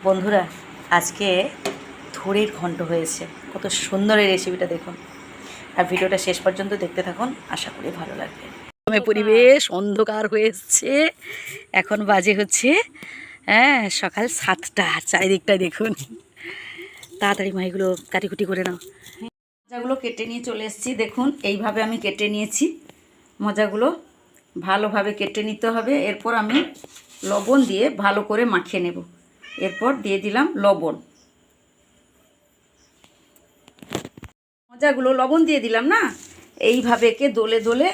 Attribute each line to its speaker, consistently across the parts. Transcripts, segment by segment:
Speaker 1: বন্ধুরা, আজকে থোড়ের ঘন্ট হয়েছে। কত সুন্দর এই রেসিপিটা দেখুন, আর ভিডিওটা শেষ পর্যন্ত দেখতে থাকুন, আশা করি ভালো লাগবে। পরিবেশ অন্ধকার হয়ে এসছে, এখন বাজে হচ্ছে সকাল 7টা। চারিদিকটায় দেখুন, তাড়াতাড়ি মাইগুলো কাটিকুটি করে নাও। মজাগুলো কেটে নিয়ে চলে এসেছি। দেখুন এইভাবে আমি কেটে নিয়েছি। মজাগুলো ভালোভাবে কেটে নিতে হবে। এরপর আমি লবণ দিয়ে ভালো করে মাখিয়ে নেব। এরপর দিয়ে দিলাম লবণ। মজাগুলো লবণ দিয়ে দিলাম না, এইভাবে একে দোলে দোলে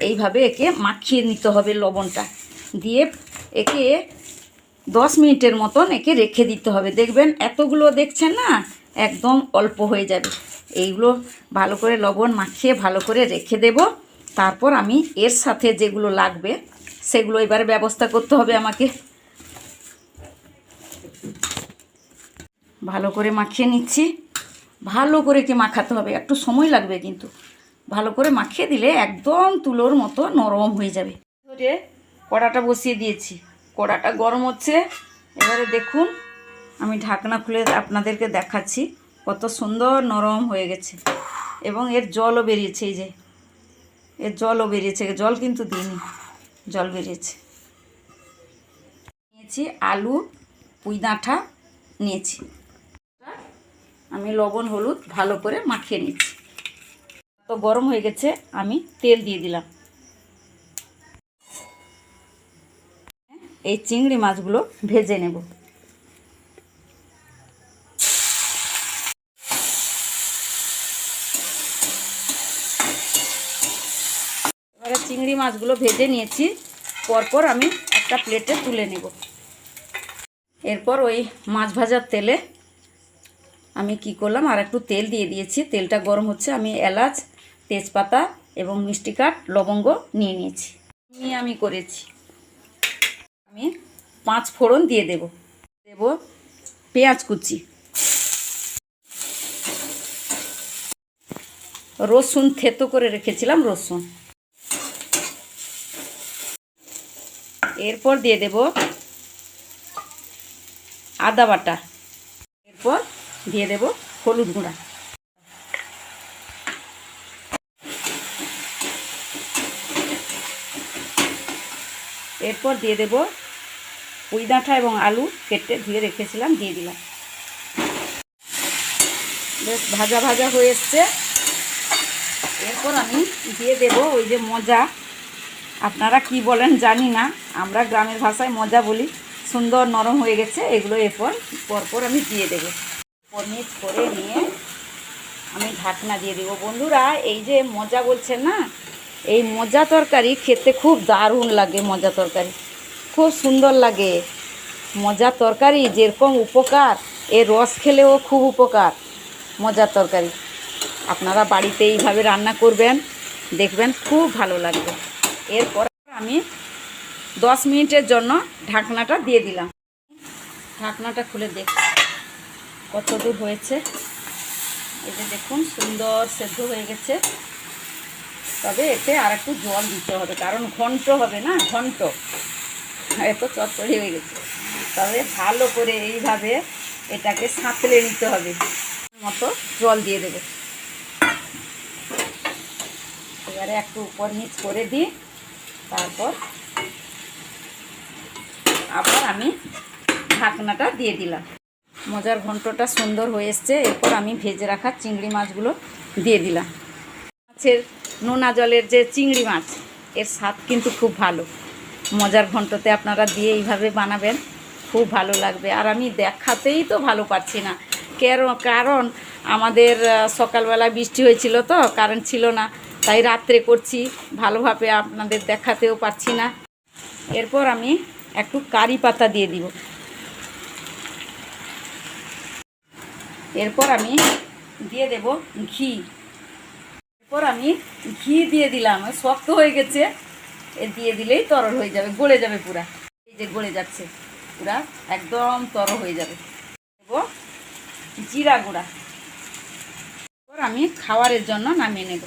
Speaker 1: এইভাবে একে মাখিয়ে নিতে হবে। লবণটা দিয়ে একে 10 মিনিটের মতন একে রেখে দিতে হবে। দেখবেন এতগুলো দেখছেন না, একদম অল্প হয়ে যাবে। এইগুলো ভালো করে লবণ মাখিয়ে ভালো করে রেখে দেব। তারপর আমি এর সাথে যেগুলো লাগবে সেগুলো এবারে ব্যবস্থা করতে হবে আমাকে। ভালো করে মাখিয়ে নিচ্ছি। ভালো করে কি মাখাতে হবে, একটু সময় লাগবে, কিন্তু ভালো করে মাখিয়ে দিলে একদম তুলোর মতো নরম হয়ে যাবে। ধরে কড়াটা বসিয়ে দিয়েছি, কড়াটা গরম হচ্ছে। এবারে দেখুন, আমি ঢাকনা খুলে আপনাদেরকে দেখাচ্ছি কত সুন্দর নরম হয়ে গেছে, এবং এর জলও বেরিয়েছে। এই যে এর জলও বেরিয়েছে, জল কিন্তু দিইনি, জল বেরিয়েছে। নিয়েছি আলু, পুঁই ডাঁটা নিয়েছি। আমি লবণ হলুদ ভালো করে মাখিয়ে নিচ্ছি। তো গরম হয়ে গেছে, আমি তেল দিয়ে দিলাম। এই চিংড়ি মাছগুলো ভেজে নেব। এবারে চিংড়ি মাছগুলো ভেজে নিয়েছি, পরপর আমি একটা প্লেটে তুলে নেব। এরপর ওই মাছ ভাজার তেলে আমি কি করলাম, আর একটু তেল দিয়ে দিয়েছি। তেলটা গরম হচ্ছে, আমি এলাচ, তেজপাতা এবং মিষ্টি কাঠ, লবঙ্গ নিয়ে নিয়েছি। আমি করেছি। আমি 5 ফোড়ন দিয়ে দেব। পেঁয়াজ কুচি, রসুন থেতো করে রেখেছিলাম রসুন। এরপর দিয়ে দেব আদা বাটা। এরপর দিয়ে দেব হলুদ গুঁড়া। এরপর দিয়ে দেব পুঁই ডাঁটা এবং আলু কেটে ধুয়ে রেখেছিলাম, দিয়ে দিলাম। বেশ ভাজা ভাজা হয়ে এসছে। এরপর আমি দিয়ে দেব ওই যে মজা, আপনারা কি বলেন জানি না, আমরা গ্রামের ভাষায় মজা বলি। সুন্দর নরম হয়ে গেছে এগুলো। এরপর পরপর আমি দিয়ে দেবো। মিক্স করে নিয়ে আমি ঢাকনা দিয়ে দেবো। বন্ধুরা, এই যে মজা বলছেন না, এই মজা তরকারি খেতে খুব দারুণ লাগে। মজা তরকারি খুব সুন্দর লাগে। মজা তরকারি যেরকম উপকার, এর রস খেলেও খুব উপকার। মজার তরকারি আপনারা বাড়িতে এইভাবে রান্না করবেন, দেখবেন খুব ভালো লাগবে। এরপর আমি 10 মিনিটের জন্য ঢাকনাটা দিয়ে দিলাম। ঢাকনাটা খুলে দেখুন কত দূর হয়েছে। এই যে দেখুন, সুন্দর সেদ্ধ হয়ে গেছে। তবে এতে আর একটু জল দিতে হবে, কারণ ঘন্ট হবে না, ঘন্ট এত চচ্চড়ি হয়ে গেছে। তবে ভালো করে এইভাবে এটাকে সাঁতলে নিতে হবে। মতো জল দিয়ে দেবে। এবারে একটু উপর নিচ করে দিই, তারপর আবার আমি ঢাকনাটা দিয়ে দিলাম। মজার ঘন্টটা সুন্দর হয়ে এসছে। এরপর আমি ভেজে রাখা চিংড়ি মাছগুলো দিয়ে দিলাম। মাছের নোনা জলের যে চিংড়ি মাছ, এর স্বাদ কিন্তু খুব ভালো। মজার ঘন্টতে আপনারা দিয়ে এইভাবে বানাবেন, খুব ভালো লাগবে। আর আমি দেখাতেই তো ভালো পাচ্ছি না, কারণ আমাদের সকালবেলা বৃষ্টি হয়েছিল, তো কারেন্ট ছিল না, তাই রাত্রে করছি, ভালোভাবে আপনাদের দেখাতেও পারছি না। এরপর আমি একটু কারি পাতা দিয়ে দিব। এরপর আমি দিয়ে দেব ঘি। এরপর আমি ঘি দিয়ে দিলাম। শক্ত হয়ে গেছে, এ দিয়ে দিলেই তরল হয়ে যাবে, গলে যাবে পুরা। এই যে গলে যাচ্ছে পুরা, একদম তরল হয়ে যাবে। দেব জিরা গুঁড়া। এরপর আমি খাওয়ারের জন্য নামিয়ে নেব।